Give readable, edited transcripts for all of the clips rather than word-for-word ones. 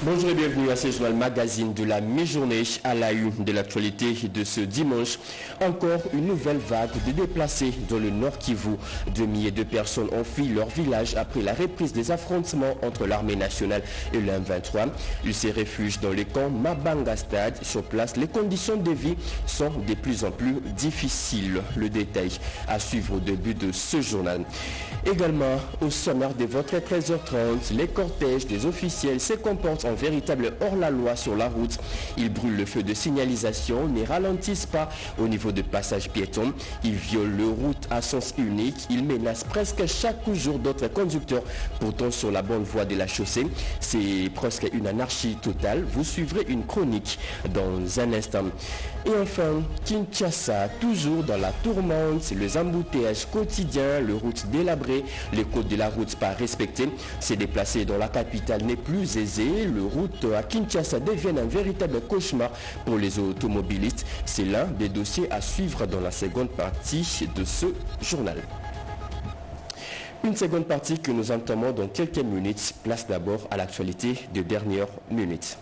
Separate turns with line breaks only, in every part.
Bonjour et bienvenue à ce journal magazine de la mi-journée à la une de l'actualité de ce dimanche. Encore une nouvelle vague de déplacés dans le Nord Kivu. 2 milliers de personnes ont fui leur village après la reprise des affrontements entre l'armée nationale et le M23. Ils se réfugient dans le camp Mabanga Stade. Sur place, les conditions de vie sont de plus en plus difficiles. Le détail à suivre au début de ce journal. Également, au sommaire de votre 13h30, les cortèges des officiels se comportent en véritable hors-la-loi sur la route. Ils brûlent le feu de signalisation, ne ralentissent pas au niveau de passage piéton. Ils violent les routes à sens unique. Ils menacent presque chaque jour d'autres conducteurs, pourtant sur la bonne voie de la chaussée. C'est presque une anarchie totale. Vous suivrez une chronique dans un instant. Et enfin, Kinshasa, toujours dans la tourmente, les embouteillages quotidiens, les routes délabrées, les codes de la route pas respectés. Se déplacer dans la capitale n'est plus aisé. Les routes à Kinshasa deviennent un véritable cauchemar pour les automobilistes. C'est l'un des dossiers à suivre dans la seconde partie de ce journal. Une seconde partie que nous entamons dans quelques minutes. Place d'abord à l'actualité des dernières minutes.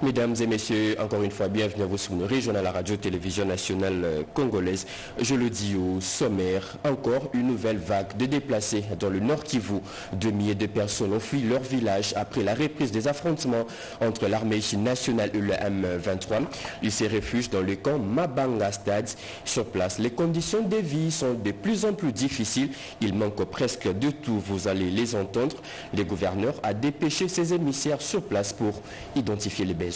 Mesdames et messieurs, encore une fois, bienvenue à vous sur une régionale à la radio-télévision nationale congolaise. Je le dis au sommaire, encore une nouvelle vague de déplacés dans le Nord Kivu. 2 milliers de personnes ont fui leur village après la reprise des affrontements entre l'armée nationale et le M23. Ils se réfugient dans le camp Mabanga Stade. Sur place, les conditions de vie sont de plus en plus difficiles. Il manque presque de tout, vous allez les entendre. Le gouverneur a dépêché ses émissaires sur place pour identifier les besoins.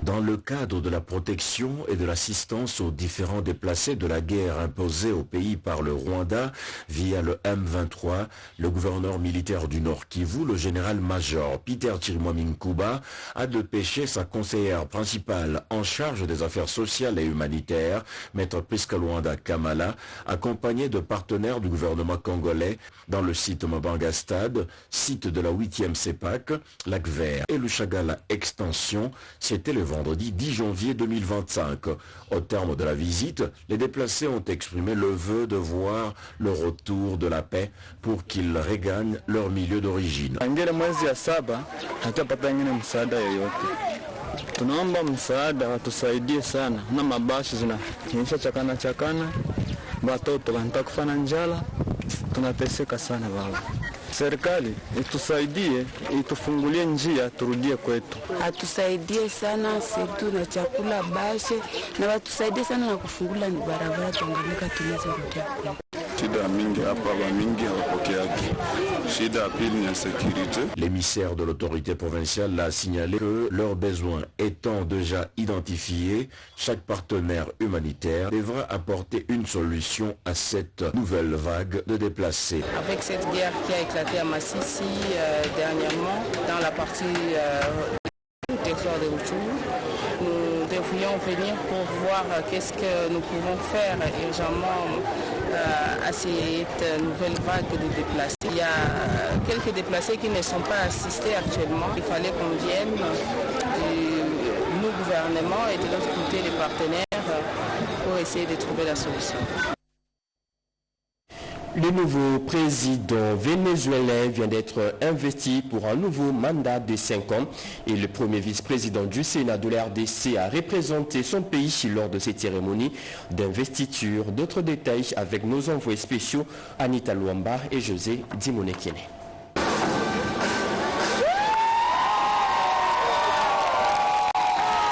Dans le cadre de la protection et de l'assistance aux différents déplacés de la guerre imposée au pays par le Rwanda via le M23, le gouverneur militaire du Nord Kivu, le général-major Peter Chirimwami-Nkuba, a dépêché sa conseillère principale en charge des affaires sociales et humanitaires, maître Priska Luanda Kamala, accompagnée de partenaires du gouvernement congolais dans le site Mabanga Stade, site de la 8e CEPAC, Lac Vert et le Chagala Extension. C'était le vendredi 10 janvier 2025. Au terme de la visite, les déplacés ont exprimé le vœu de voir le retour de la paix pour qu'ils regagnent leur milieu d'origine.
Tunaomba msaada watusaidie sana na mabashi zinakinisha chakana watoto wanataka kufanya njala, tunateseka sana baba. Serikali itusaidie, itufungulie njia turudie kwetu.
Atusaidie sana setu na chakula bashe na watusaidie sana na kufungula ni barabara tuangalika tunaweza kurudia kwetu.
Shida mingi hapa mingi hawapokeaki. Shida ya pili ni sécurité.
L'émissaire de l'autorité provinciale a signalé que leurs besoins étant déjà identifiés, chaque partenaire humanitaire devra apporter une solution à cette nouvelle vague de déplacés.
Avec cette guerre qui a éclaté à Massissi dernièrement, dans la partie du territoire de Rutshuru, nous devrions venir pour voir qu'est-ce que nous pouvons faire urgemment à cette nouvelle vague de déplacés. Il y a quelques déplacés qui ne sont pas assistés actuellement. Il fallait qu'on vienne du gouvernement et de l'autre côté des partenaires pour essayer de trouver la solution.
Le nouveau président vénézuélien vient d'être investi pour un nouveau mandat de 5 ans et le premier vice-président du Sénat de la RDC a représenté son pays lors de cette cérémonie d'investiture. D'autres détails avec nos envoyés spéciaux Anita Luamba et José Dimonekene.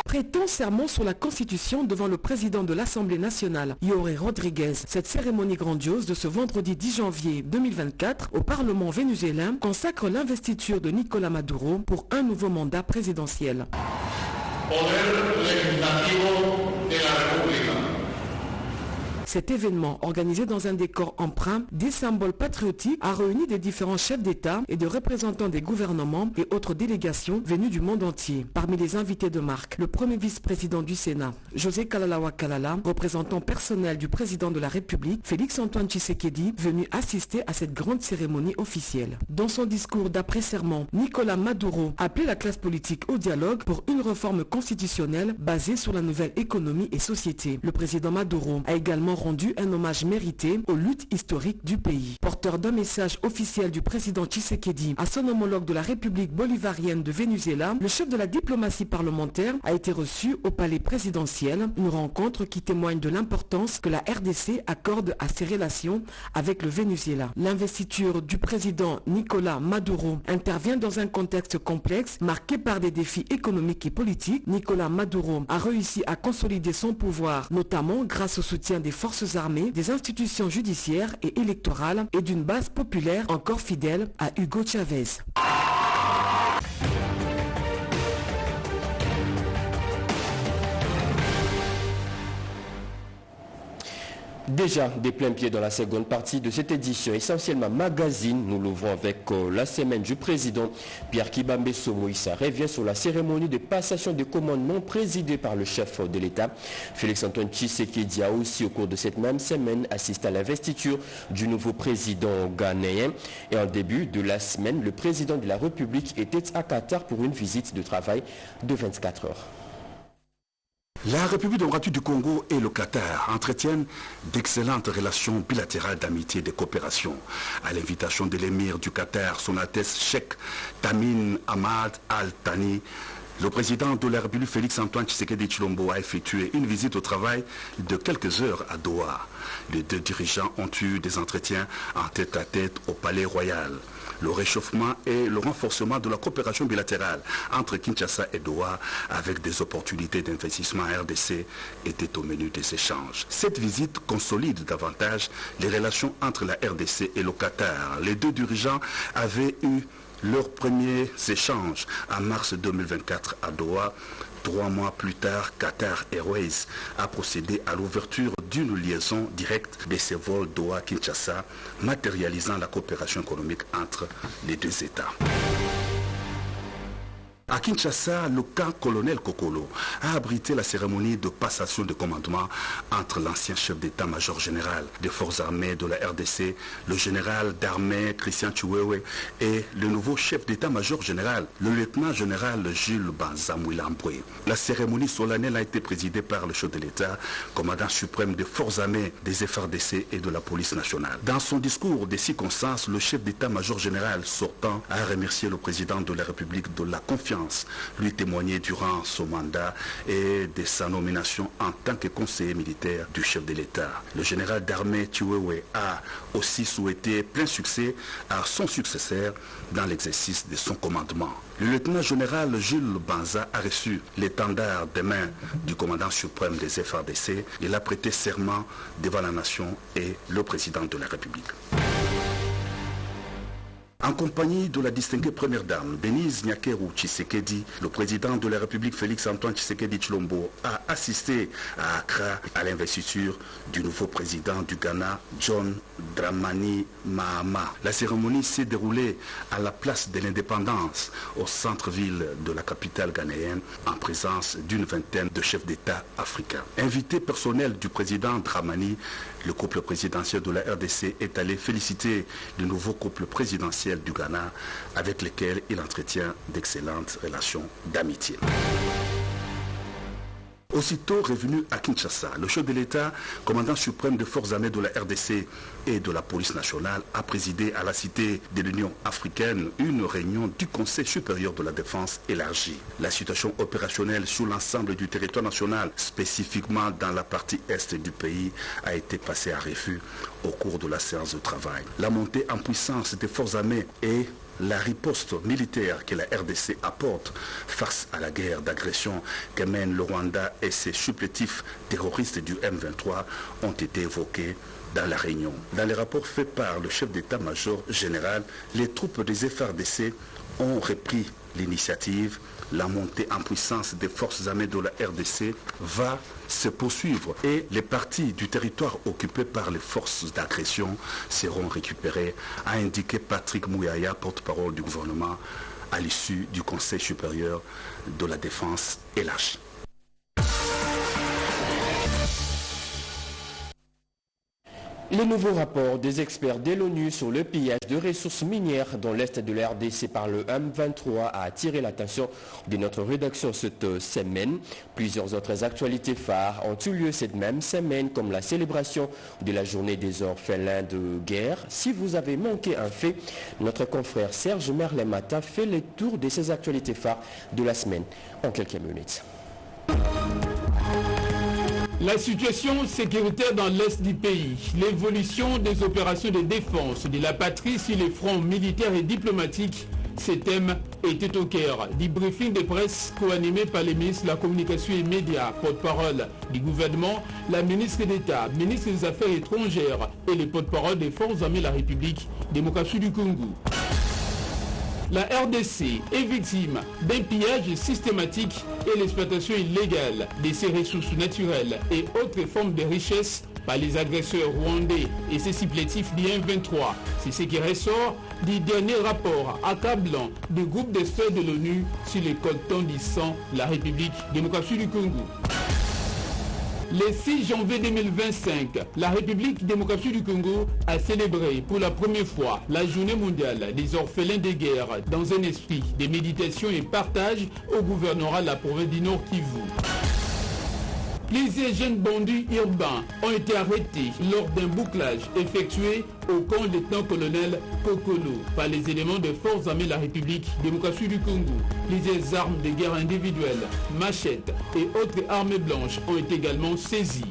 Prêtant serment sur la Constitution devant le président de l'Assemblée nationale, Yoré Rodriguez. Cette cérémonie grandiose de ce vendredi 10 janvier 2024 au Parlement vénézuélien consacre l'investiture de Nicolás Maduro pour un nouveau mandat présidentiel. Cet événement, organisé dans un décor emprunt des symboles patriotiques, a réuni des différents chefs d'État et de représentants des gouvernements et autres délégations venues du monde entier. Parmi les invités de marque, le premier vice-président du Sénat, José Kalalawa Kalala, représentant personnel du président de la République, Félix-Antoine Tshisekedi, venu assister à cette grande cérémonie officielle. Dans son discours d'après-serment, Nicolás Maduro a appelé la classe politique au dialogue pour une réforme constitutionnelle basée sur la nouvelle économie et société. Le président Maduro a également rendu un hommage mérité aux luttes historiques du pays. Porteur d'un message officiel du président Tshisekedi à son homologue de la République bolivarienne de Venezuela, le chef de la diplomatie parlementaire a été reçu au palais présidentiel, une rencontre qui témoigne de l'importance que la RDC accorde à ses relations avec le Venezuela. L'investiture du président Nicolás Maduro intervient dans un contexte complexe marqué par des défis économiques et politiques. Nicolás Maduro a réussi à consolider son pouvoir, notamment grâce au soutien des forces armées, des institutions judiciaires et électorales et d'une base populaire encore fidèle à Hugo Chavez.
Déjà des pleins pieds dans la seconde partie de cette édition, essentiellement magazine. Nous l'ouvrons avec la semaine du président Pierre Kibambe Somoïsa revient sur la cérémonie de passation de commandement présidée par le chef de l'État. Félix-Antoine Tshisekedi a aussi au cours de cette même semaine assisté à l'investiture du nouveau président ghanéen. Et en début de la semaine, le président de la République était à Qatar pour une visite de travail de 24 heures.
La République démocratique du Congo et le Qatar entretiennent d'excellentes relations bilatérales d'amitié et de coopération. À l'invitation de l'émir du Qatar, son Altesse Cheikh Tamim Hamad Al Thani, le président de la République Félix-Antoine Tshisekedi Tshilombo a effectué une visite au travail de quelques heures à Doha. Les deux dirigeants ont eu des entretiens en tête-à-tête au Palais Royal. Le réchauffement et le renforcement de la coopération bilatérale entre Kinshasa et Doha avec des opportunités d'investissement RDC étaient au menu des échanges. Cette visite consolide davantage les relations entre la RDC et le Qatar. Les deux dirigeants avaient eu leurs premiers échanges en mars 2024 à Doha. 3 mois plus tard, Qatar Airways a procédé à l'ouverture d'une liaison directe de ses vols Doha-Kinshasa, matérialisant la coopération économique entre les deux États. À Kinshasa, le camp colonel Kokolo a abrité la cérémonie de passation de commandement entre l'ancien chef d'état-major général des forces armées de la RDC, le général d'armée Christian Chiwewe, et le nouveau chef d'état-major général, le lieutenant-général Jules Banza Mouilamboué. La cérémonie solennelle a été présidée par le chef de l'État, commandant suprême des forces armées, des FARDC et de la police nationale. Dans son discours des circonstances, le chef d'état-major général sortant a remercié le président de la République de la confiance lui témoigner durant son mandat et de sa nomination en tant que conseiller militaire du chef de l'État. Le général d'armée Chiwewe a aussi souhaité plein succès à son successeur dans l'exercice de son commandement. Le lieutenant-général Jules Banza a reçu l'étendard des mains du commandant suprême des FARDC. Il a prêté serment devant la nation et le président de la République. En compagnie de la distinguée première dame, Denise Nyakeru Tshisekedi, le président de la République Félix-Antoine Tshisekedi Tshilombo a assisté à Accra à l'investiture du nouveau président du Ghana, John Dramani Mahama. La cérémonie s'est déroulée à la place de l'Indépendance, au centre-ville de la capitale ghanéenne, en présence d'une vingtaine de chefs d'État africains. Invité personnel du président Dramani, le couple présidentiel de la RDC est allé féliciter le nouveau couple présidentiel du Ghana avec lequel il entretient d'excellentes relations d'amitié. Aussitôt revenu à Kinshasa, le chef de l'État, commandant suprême des forces armées de la RDC et de la police nationale, a présidé à la Cité de l'Union africaine une réunion du Conseil supérieur de la défense élargie. La situation opérationnelle sur l'ensemble du territoire national, spécifiquement dans la partie est du pays, a été passée à refus au cours de la séance de travail. La montée en puissance des forces armées et la riposte militaire que la RDC apporte face à la guerre d'agression que mène le Rwanda et ses supplétifs terroristes du M23 ont été évoqués dans la réunion. Dans les rapports faits par le chef d'état-major général, les troupes des FARDC ont repris l'initiative. La montée en puissance des forces armées de la RDC va se poursuivre et les parties du territoire occupées par les forces d'agression seront récupérées, a indiqué Patrick Mouyaya, porte-parole du gouvernement, à l'issue du Conseil supérieur de la défense élargie.
Les nouveaux rapports des experts de l'ONU sur le pillage de ressources minières dans l'est de la RDC par le M23 a attiré l'attention de notre rédaction cette semaine. Plusieurs autres actualités phares ont eu lieu cette même semaine, comme la célébration de la journée des orphelins de guerre. Si vous avez manqué un fait, notre confrère Serge Merlet-Mata fait le tour de ces actualités phares de la semaine en quelques minutes.
La situation sécuritaire dans l'est du pays, l'évolution des opérations de défense de la patrie sur les fronts militaires et diplomatiques, ces thèmes étaient au cœur du briefing de presse co-animé par les ministres de la Communication et Médias, porte-parole du gouvernement, la ministre d'État, ministre des Affaires étrangères et les porte-parole des Forces armées de la République démocratique du Congo. La RDC est victime d'un pillage systématique et l'exploitation illégale de ses ressources naturelles et autres formes de richesse par les agresseurs rwandais et ses supplétifs du M23. C'est ce qui ressort du dernier rapport accablant du groupe d'experts de l'ONU sur les coltons du sang de la République démocratique du Congo. Le 6 janvier 2025, la République démocratique du Congo a célébré pour la première fois la journée mondiale des orphelins de guerre dans un esprit de méditation et partage au gouvernorat de la province du Nord Kivu. Plusieurs jeunes bandits urbains ont été arrêtés lors d'un bouclage effectué au camp lieutenant-colonel Kokolo par les éléments de forces armées de la République démocratique du Congo. Plusieurs armes de guerre individuelles, machettes et autres armes blanches ont été également saisies.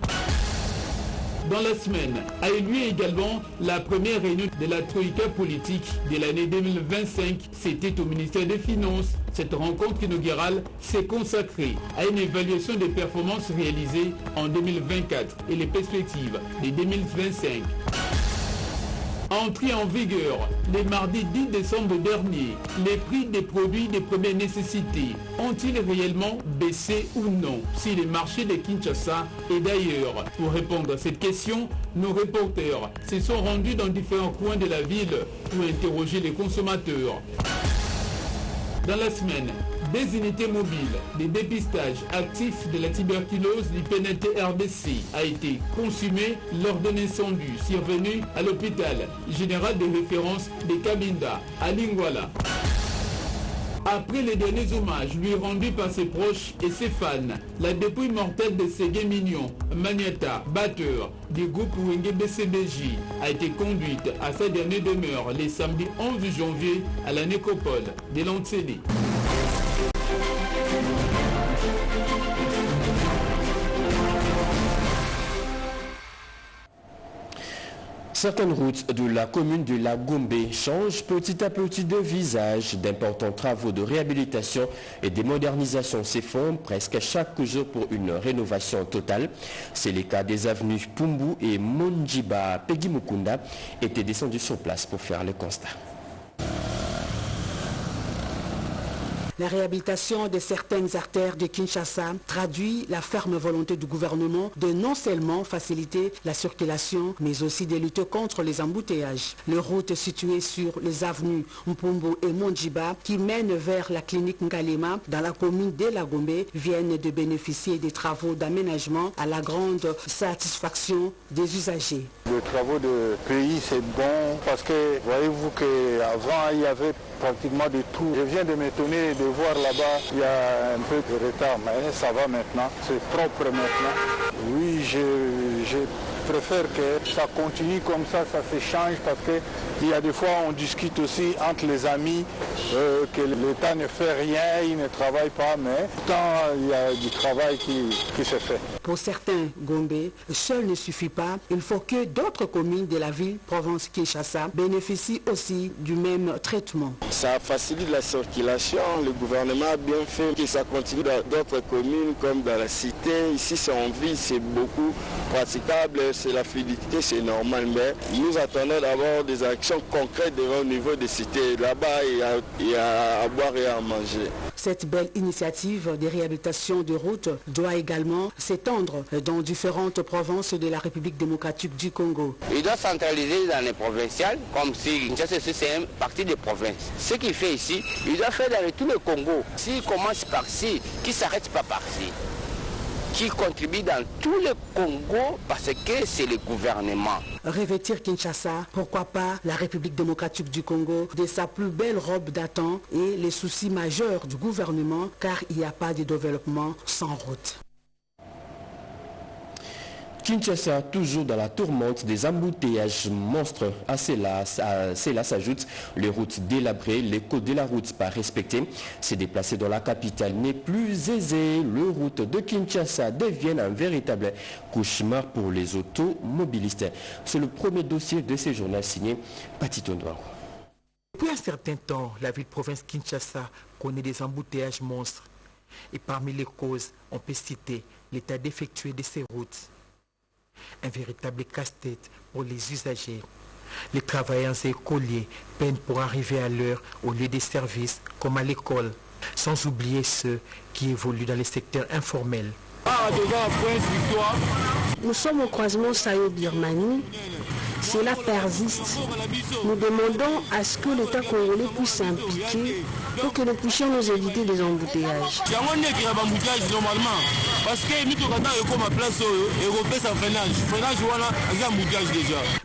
Dans la semaine a eu lieu également la première réunion de la Troïka politique de l'année 2025. C'était au ministère des Finances. Cette rencontre inaugurale s'est consacrée à une évaluation des performances réalisées en 2024 et les perspectives de 2025. Entré en vigueur le mardi 10 décembre dernier, les prix des produits de première nécessité ont-ils réellement baissé ou non sur les marchés de Kinshasa et d'ailleurs? Pour répondre à cette question, nos reporters se sont rendus dans différents coins de la ville pour interroger les consommateurs. Dans la semaine, des unités mobiles de dépistage actif de la tuberculose du PNT RDC a été consumée lors d'un incendie survenu à l'hôpital général de référence de Kabinda à Lingwala. Après les derniers hommages lui rendus par ses proches et ses fans, la dépouille mortelle de Ségué Mignon, Maniata, batteur du groupe Wenge BCBJ, a été conduite à sa dernière demeure le samedi 11 janvier à la nécropole de Lantseli.
Certaines routes de la commune de La Gombe changent petit à petit de visage. D'importants travaux de réhabilitation et de modernisation se font presque chaque jour pour une rénovation totale. C'est le cas des avenues Pumbu et Monjiba. Peggy Mukunda était descendu sur place pour faire le constat.
La réhabilitation de certaines artères de Kinshasa traduit la ferme volonté du gouvernement de non seulement faciliter la circulation, mais aussi de lutter contre les embouteillages. Les routes situées sur les avenues Mpumbu et Monjiba qui mènent vers la clinique Ngalema dans la commune de La Gombe viennent de bénéficier des travaux d'aménagement à la grande satisfaction des usagers.
Les travaux de pays, c'est bon parce que voyez-vous qu'avant il y avait pratiquement de tout. Je viens de m'étonner de voir là-bas, il y a un peu de retard, mais ça va maintenant, c'est propre maintenant. Oui, je préfère que ça continue comme ça se change parce qu'il y a des fois on discute aussi entre les amis que l'État ne fait rien, il ne travaille pas, mais pourtant il y a du travail qui se fait.
Pour certains Gombe, seul ne suffit pas, il faut que d'autres communes de la ville, province Kinshasa, bénéficient aussi du même traitement.
Ça facilite la circulation, le gouvernement a bien fait que ça continue dans d'autres communes comme dans la cité. Ici c'est en ville, c'est beaucoup praticable, c'est la fluidité, c'est normal, mais nous attendons d'avoir des actions concrètes au niveau des cités. Là-bas, il y a à boire et à manger.
Cette belle initiative de réhabilitation de routes doit également s'étendre dans différentes provinces de la République démocratique du Congo.
Il doit centraliser dans les provinciales, comme si c'est une partie des provinces. Ce qu'il fait ici, il doit faire dans tout le Congo. S'il commence par-ci, qu'il ne s'arrête pas par-ci. qui contribue dans tout le Congo parce que c'est le gouvernement.
Revêtir Kinshasa, pourquoi pas la République démocratique du Congo de sa plus belle robe datant et les soucis majeurs du gouvernement car il n'y a pas de développement sans route.
Kinshasa, toujours dans la tourmente des embouteillages monstres. À cela s'ajoute les routes délabrées, les codes de la route pas respectés. Se déplacer dans la capitale n'est plus aisé. Les routes de Kinshasa deviennent un véritable cauchemar pour les automobilistes. C'est le premier dossier de ces journaux signé Pati Tondouaro.
Depuis un certain temps, la ville-province Kinshasa connaît des embouteillages monstres. Et parmi les causes, on peut citer l'état défectueux de ces routes. Un véritable casse-tête pour les usagers. Les travailleurs et écoliers peinent pour arriver à l'heure au lieu des services comme à l'école, sans oublier ceux qui évoluent dans les secteurs informels.
Nous sommes au croisement Sayo-Birmanie. Cela persiste. Nous demandons à ce que l'État congolais puisse s'impliquer pour que nous puissions nous éviter des embouteillages.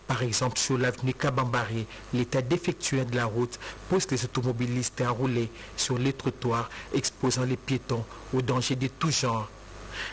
Par exemple, sur l'avenue Kabambari, l'état défectueux de la route pousse les automobilistes à rouler sur les trottoirs, exposant les piétons aux dangers de tout genre.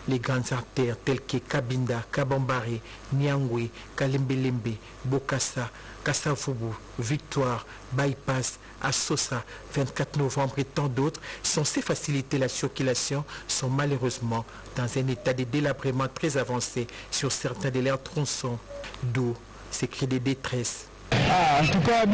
Les grandes artères telles que Kabinda, Kabambari, Nyangwe, Kalembelembe, Bokassa, Kassavubu, Victoire, Bypass, Assosa, 24 novembre et tant d'autres, censés faciliter la circulation, sont malheureusement dans un état de délabrement très avancé sur certains de leurs tronçons. D'où ces cris de détresse.
En tout cas,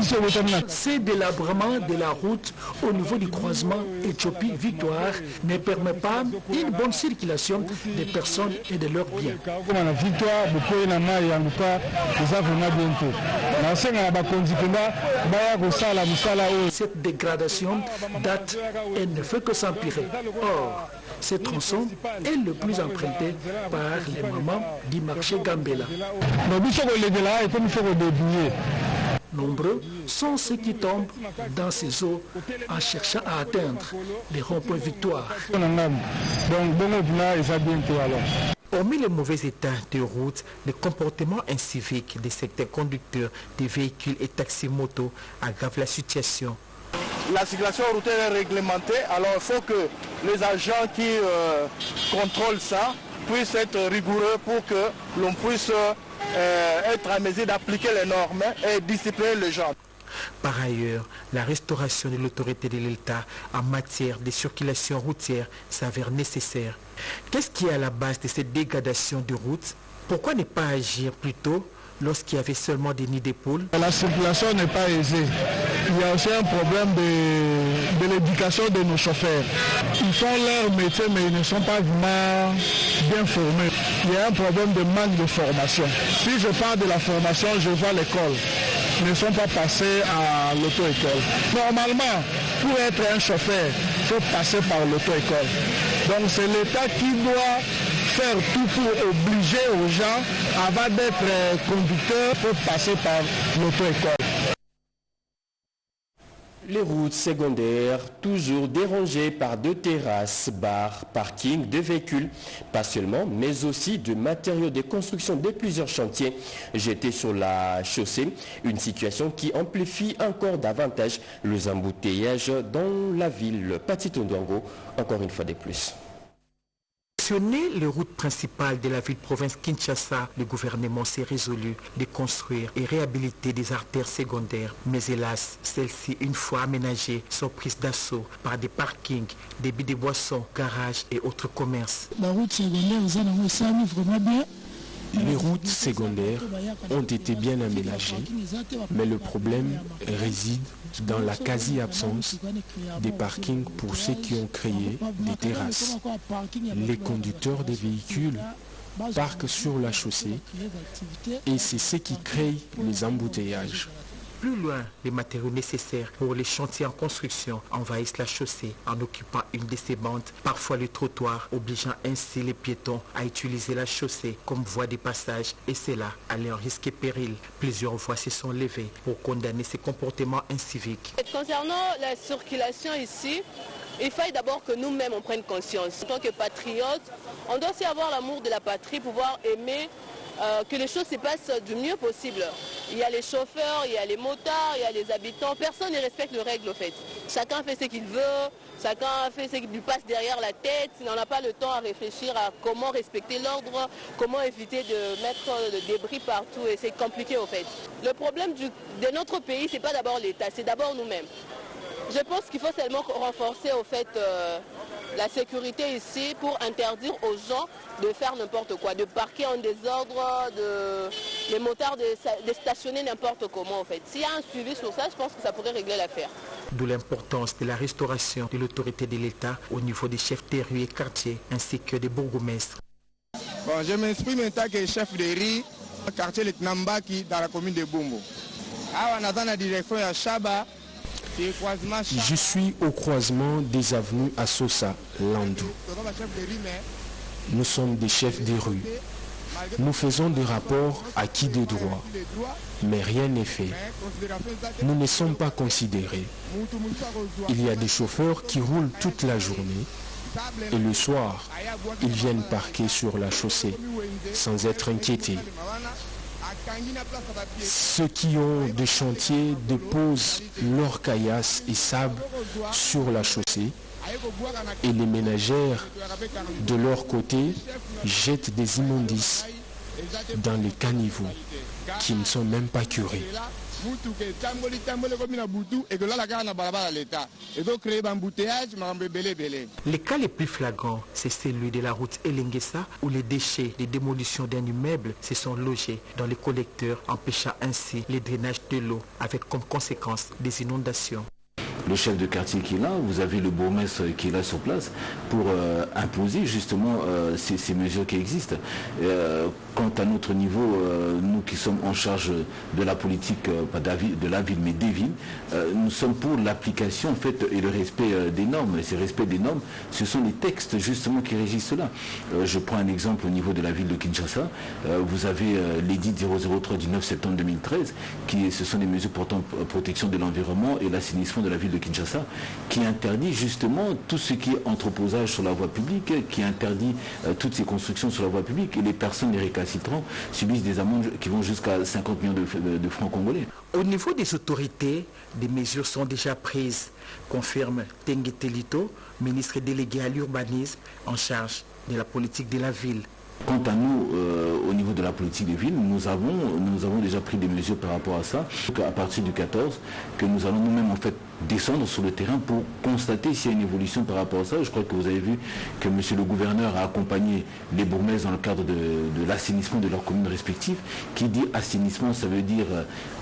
ces délabrements de la route au niveau du croisement Éthiopie-Victoire ne permet pas une bonne circulation des personnes et de leurs biens. Cette dégradation date et ne fait que s'empirer. Or, ce tronçon est le plus emprunté par les mamans du marché Gambela. Nombreux sont ceux qui tombent dans ces eaux en cherchant à atteindre les ronds-points Victoire.
Hormis le mauvais état de route, le comportement incivique des secteurs conducteurs des véhicules et taxis-motos aggrave la situation.
La circulation routière est réglementée, alors il faut que les agents qui contrôlent ça puissent être rigoureux pour que l'on puisse être à mesure d'appliquer les normes et discipliner les gens.
Par ailleurs, la restauration de l'autorité de l'État en matière de circulation routière s'avère nécessaire. Qu'est-ce qui est à la base de cette dégradation de route? Pourquoi ne pas agir plus tôt lorsqu'il y avait seulement des nids de poules?
La circulation n'est pas aisée. Il y a aussi un problème de l'éducation de nos chauffeurs. Ils font leur métier mais ils ne sont pas vraiment bien formés. Il y a un problème de manque de formation. Si je parle de la formation, je vois l'école. Ils ne sont pas passés à l'auto-école. Normalement, pour être un chauffeur, il faut passer par l'auto-école. Donc c'est l'État qui doit faire tout pour obliger aux gens, avant d'être conducteurs, pour passer par l'auto-école.
Les routes secondaires, toujours dérangées par de terrasses, bars, parkings de véhicules, pas seulement, mais aussi de matériaux de construction de plusieurs chantiers jetés sur la chaussée. Une situation qui amplifie encore davantage les embouteillages dans la ville. Pati Tondouaro, encore une fois de plus.
Sillonner les routes principales de la ville-province Kinshasa, le gouvernement s'est résolu de construire et réhabiliter des artères secondaires. Mais hélas, celles-ci, une fois aménagées, sont prises d'assaut par des parkings, des débits de boissons, garages et autres commerces.
La route secondaire, ça vraiment bien.
Les routes secondaires ont été bien aménagées, mais le problème réside dans la quasi-absence des parkings pour ceux qui ont créé des terrasses. Les conducteurs des véhicules parquent sur la chaussée et c'est ce qui crée les embouteillages.
Plus loin, les matériaux nécessaires pour les chantiers en construction envahissent la chaussée en occupant une de ces bandes, parfois le trottoir, obligeant ainsi les piétons à utiliser la chaussée comme voie de passage, et c'est là à leur risque et péril. Plusieurs voix se sont levées pour condamner ces comportements inciviques.
Concernant la circulation ici, il faut d'abord que nous-mêmes on prenne conscience. En tant que patriotes, on doit aussi avoir l'amour de la patrie, pouvoir aimer que les choses se passent du mieux possible. Il y a les chauffeurs, il y a les motards, il y a les habitants. Personne ne respecte les règles au fait. Chacun fait ce qu'il veut, chacun fait ce qui lui passe derrière la tête. On n'a pas le temps à réfléchir à comment respecter l'ordre, comment éviter de mettre le débris partout, et c'est compliqué au fait. Le problème de notre pays, ce n'est pas d'abord l'État, c'est d'abord nous-mêmes. Je pense qu'il faut seulement renforcer au fait la sécurité ici pour interdire aux gens de faire n'importe quoi, de parquer en désordre, les motards de stationner n'importe comment en fait. S'il y a un suivi sur ça, je pense que ça pourrait régler l'affaire.
D'où l'importance de la restauration de l'autorité de l'État au niveau des chefs de rue et quartiers ainsi que des bourgmestres.
Bon, je m'exprime en tant que chef de rue au quartier de Nambaki dans la commune de Bumbo. On attend la direction à Chaba.
Je suis au croisement des avenues Assosa, Landou. Nous sommes des chefs des rues. Nous faisons des rapports acquis de droit, mais rien n'est fait. Nous ne sommes pas considérés. Il y a des chauffeurs qui roulent toute la journée et le soir, ils viennent parquer sur la chaussée sans être inquiétés. Ceux qui ont des chantiers déposent leurs caillasses et sable sur la chaussée et les ménagères, de leur côté, jettent des immondices dans les caniveaux qui ne sont même pas curés.
Les cas les plus flagrants, c'est celui de la route Elengesa où les déchets de démolition d'un immeuble se sont logés dans les collecteurs, empêchant ainsi les drainages de l'eau avec comme conséquence des inondations.
Le chef de quartier qui est là, vous avez le bourgmestre qui est là sur place pour imposer justement ces mesures qui existent. Quant à notre niveau, nous qui sommes en charge de la politique, pas de la ville mais des villes, nous sommes pour l'application en fait et le respect des normes. Et ce respect des normes, ce sont les textes justement qui régissent cela. Je prends un exemple au niveau de la ville de Kinshasa. Vous avez l'édit 003 du 9 septembre 2013, ce sont des mesures portant protection de l'environnement et l'assainissement de la ville de Kinshasa, qui interdit justement tout ce qui est entreposage sur la voie publique, qui interdit toutes ces constructions sur la voie publique, et les personnes, les récalcitrants, subissent des amendes qui vont jusqu'à 50 millions de francs congolais.
Au niveau des autorités, des mesures sont déjà prises, confirme Tengue Telito, ministre délégué à l'urbanisme en charge de la politique de la ville.
Quant à nous, au niveau de la politique des villes, nous avons déjà pris des mesures par rapport à ça. À partir du 14, que nous allons nous-mêmes en fait descendre sur le terrain pour constater s'il y a une évolution par rapport à ça. Je crois que vous avez vu que monsieur le gouverneur a accompagné les bourgmestres dans le cadre de l'assainissement de leurs communes respectives. Qui dit assainissement, ça veut dire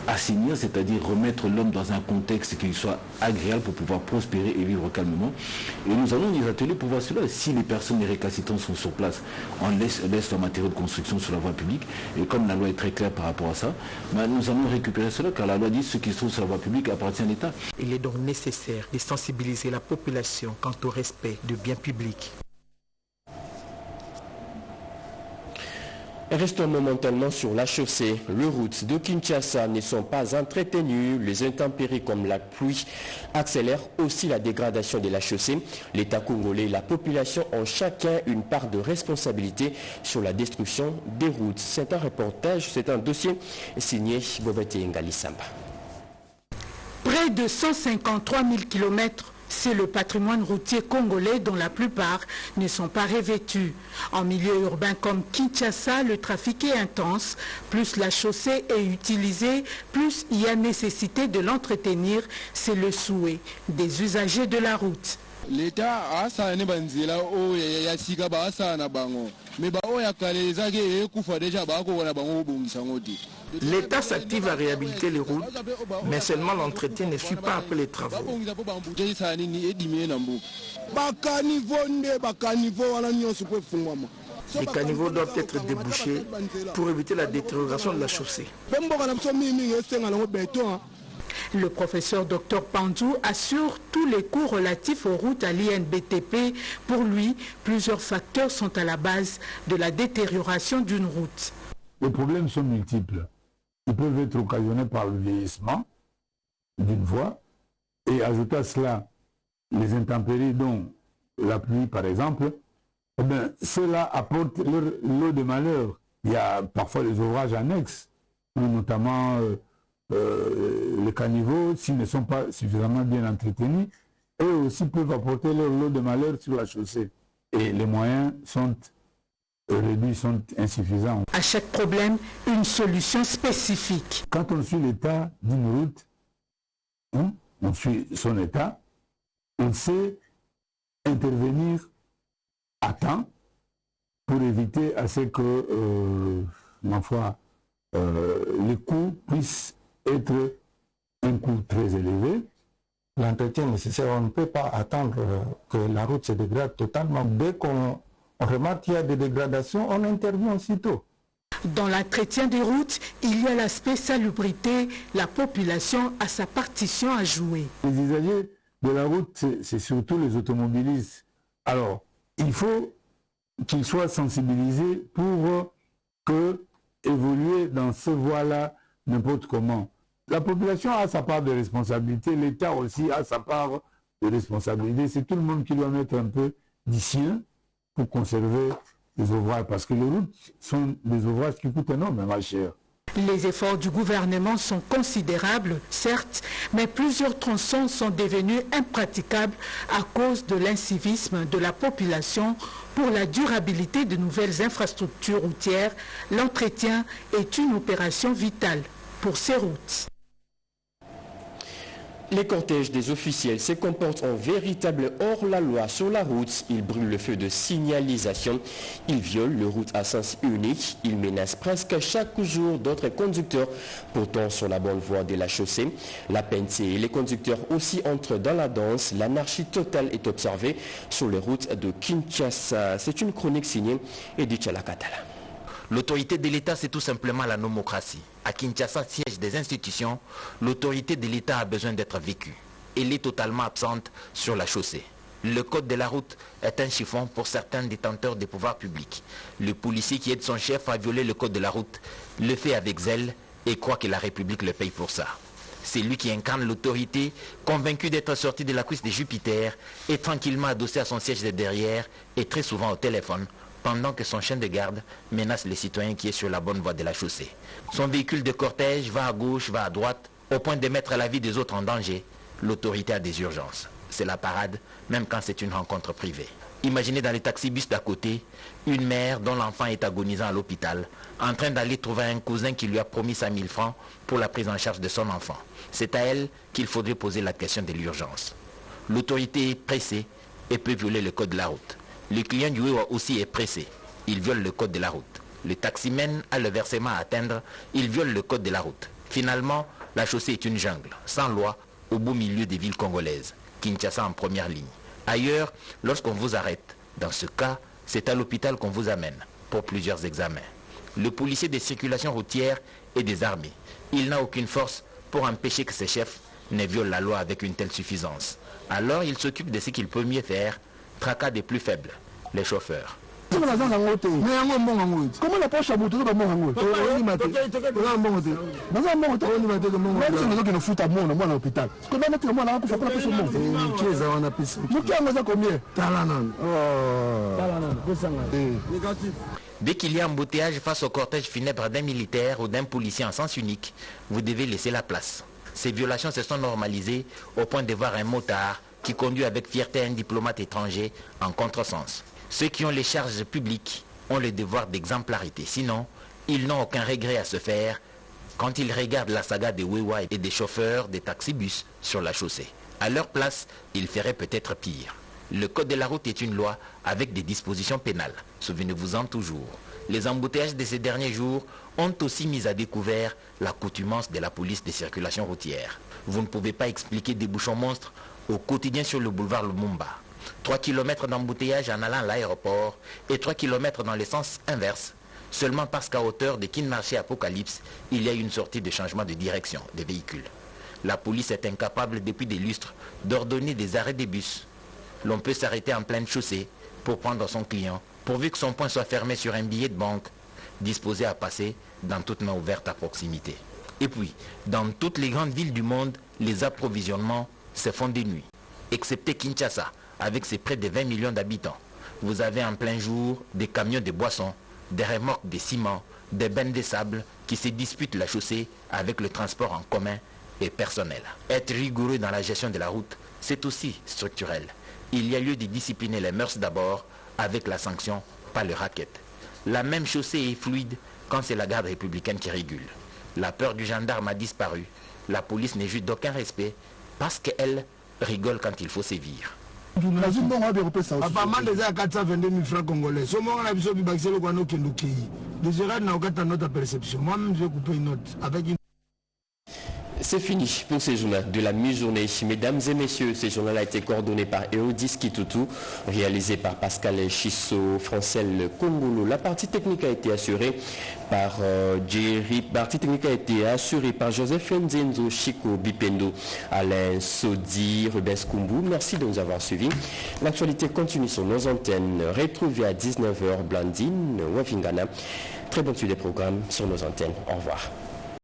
assainir, c'est-à-dire remettre l'homme dans un contexte qui lui soit agréable pour pouvoir prospérer et vivre calmement. Et nous allons les ateliers pour voir cela. Si les personnes, les récalcitrants sont sur place, on laisse leurs matériaux de construction sur la voie publique. Et comme la loi est très claire par rapport à ça, nous allons récupérer cela, car la loi dit que ce qui se trouve sur la voie publique appartient à l'État.
Il est donc nécessaire de sensibiliser la population quant au respect du bien public.
Restons momentanément sur la chaussée. Les routes de Kinshasa ne sont pas entretenues. Les intempéries comme la pluie accélèrent aussi la dégradation de la chaussée. L'État congolais et la population ont chacun une part de responsabilité sur la destruction des routes. C'est un reportage, c'est un dossier signé Bobete Ngalisamba.
Près de 153 000 km, c'est le patrimoine routier congolais dont la plupart ne sont pas revêtus. En milieu urbain comme Kinshasa, le trafic est intense. Plus la chaussée est utilisée, plus il y a nécessité de l'entretenir. C'est le souhait des usagers de la route.
L'État a sa banzela o ya sika ba sa na bango mais ba o ya kaleza ke kufa déjà ba ko na bango bongisa ngoti.
L'État s'active à réhabiliter les routes, mais seulement l'entretien ne suit pas après les travaux. Les caniveaux doivent être débouchés pour éviter la détérioration de la chaussée.
Le professeur Dr Pandou assure tous les coûts relatifs aux routes à l'INBTP. Pour lui, plusieurs facteurs sont à la base de la détérioration d'une route.
Les problèmes sont multiples. Ils peuvent être occasionnés par le vieillissement d'une voie et ajouter à cela les intempéries dont la pluie par exemple, eh bien, cela apporte leur lot de malheurs. Il y a parfois des ouvrages annexes, notamment les caniveaux, s'ils ne sont pas suffisamment bien entretenus, eux aussi peuvent apporter leur lot de malheurs sur la chaussée. Et les moyens sont réduits, sont insuffisants.
À chaque problème, une solution spécifique.
Quand on suit l'état d'une route, on suit son état, on sait intervenir à temps pour éviter à ce que, les coûts puissent être un coût très élevé.
L'entretien nécessaire, on ne peut pas attendre que la route se dégrade totalement. Dès qu'on remarque qu'il y a des dégradations, on intervient aussitôt.
Dans l'entretien des routes, il y a l'aspect salubrité. La population a sa partition à jouer.
Les usagers de la route, c'est surtout les automobilistes. Alors, il faut qu'ils soient sensibilisés pour évoluer dans ce voie-là n'importe comment. La population a sa part de responsabilité, l'État aussi a sa part de responsabilité. C'est tout le monde qui doit mettre un peu du sien pour conserver les ouvrages, parce que les routes sont des ouvrages qui coûtent énormément cher.
Les efforts du gouvernement sont considérables, certes, mais plusieurs tronçons sont devenus impraticables à cause de l'incivisme de la population. Pour la durabilité de nouvelles infrastructures routières, l'entretien est une opération vitale pour ces routes.
Les cortèges des officiels se comportent en véritable hors-la-loi sur la route. Ils brûlent le feu de signalisation. Ils violent les routes à sens unique. Ils menacent presque chaque jour d'autres conducteurs, pourtant sur la bonne voie de la chaussée. La PNC et les conducteurs aussi entrent dans la danse. L'anarchie totale est observée sur les routes de Kinshasa. C'est une chronique signée Edith Chalakatala.
L'autorité de l'État, c'est tout simplement la démocratie. À Kinshasa, siège des institutions, l'autorité de l'État a besoin d'être vécue. Elle est totalement absente sur la chaussée. Le code de la route est un chiffon pour certains détenteurs des pouvoirs publics. Le policier qui aide son chef à violer le code de la route le fait avec zèle et croit que la République le paye pour ça. C'est lui qui incarne l'autorité, convaincu d'être sorti de la cuisse de Jupiter et tranquillement adossé à son siège de derrière et très souvent au téléphone, pendant que son chien de garde menace les citoyens qui est sur la bonne voie de la chaussée. Son véhicule de cortège va à gauche, va à droite, au point de mettre la vie des autres en danger. L'autorité a des urgences. C'est la parade, même quand c'est une rencontre privée. Imaginez dans les taxibus d'à côté, une mère dont l'enfant est agonisant à l'hôpital, en train d'aller trouver un cousin qui lui a promis 5 000 francs pour la prise en charge de son enfant. C'est à elle qu'il faudrait poser la question de l'urgence. L'autorité est pressée et peut violer le code de la route. Le client du Wewa aussi est pressé. Il viole le code de la route. Le taximène a le versement à atteindre. Il viole le code de la route. Finalement, la chaussée est une jungle, sans loi, au beau milieu des villes congolaises. Kinshasa en première ligne. Ailleurs, lorsqu'on vous arrête, dans ce cas, c'est à l'hôpital qu'on vous amène pour plusieurs examens. Le policier des circulations routières est désarmé. Il n'a aucune force pour empêcher que ses chefs ne violent la loi avec une telle suffisance. Alors il s'occupe de ce qu'il peut mieux faire, tracas des plus faibles, les chauffeurs.
Comment la poche à bouton de mon
Dès qu'il y a embouteillage face au cortège funèbre d'un militaire ou d'un policier en sens unique, vous devez laisser la place. Ces violations se sont normalisées au point de voir un motard qui conduit avec fierté un diplomate étranger en contresens. Ceux qui ont les charges publiques ont le devoir d'exemplarité. Sinon, ils n'ont aucun regret à se faire quand ils regardent la saga des Wewa et des chauffeurs des taxibus sur la chaussée. À leur place, ils feraient peut-être pire. Le code de la route est une loi avec des dispositions pénales. Souvenez-vous-en toujours. Les embouteillages de ces derniers jours ont aussi mis à découvert l'accoutumance de la police des circulations routières. Vous ne pouvez pas expliquer des bouchons monstres au quotidien sur le boulevard Lumumba. 3 km d'embouteillage en allant à l'aéroport et 3 km dans le sens inverse, seulement parce qu'à hauteur de Kinmarché Apocalypse, il y a une sortie de changement de direction des véhicules. La police est incapable depuis des lustres d'ordonner des arrêts des bus. L'on peut s'arrêter en pleine chaussée pour prendre son client, pourvu que son poing soit fermé sur un billet de banque, disposé à passer dans toute main ouverte à proximité. Et puis, dans toutes les grandes villes du monde, les approvisionnements se font de nuit. Excepté Kinshasa, avec ses près de 20 millions d'habitants. Vous avez en plein jour des camions de boissons, des remorques de ciment, des bennes de sable qui se disputent la chaussée avec le transport en commun et personnel. Être rigoureux dans la gestion de la route, c'est aussi structurel. Il y a lieu de discipliner les mœurs d'abord avec la sanction, pas le racket. La même chaussée est fluide quand c'est la garde républicaine qui régule. La peur du gendarme a disparu. La police n'est juste d'aucun respect parce qu'elle rigole quand il faut sévir.
Apparemment déjà 422 000 francs congolais. Ce moment là, biso bibaxelo kwa no kenduki. Déjà na okata notre perception. Moi-même j'ai coupé une note avec une.
C'est fini pour ce journal de la mi-journée. Mesdames et messieurs, ce journal a été coordonné par Eodis Kitutu, réalisé par Pascal Chisso, Francel Kongolo. La partie technique a été assurée par Joseph Nzenzo, Chico Bipendo, Alain Sodi, Rubens Kumbu. Merci de nous avoir suivis. L'actualité continue sur nos antennes. Retrouvez à 19h Blandine, Wafingana. Très bonne suite des programmes sur nos antennes. Au revoir.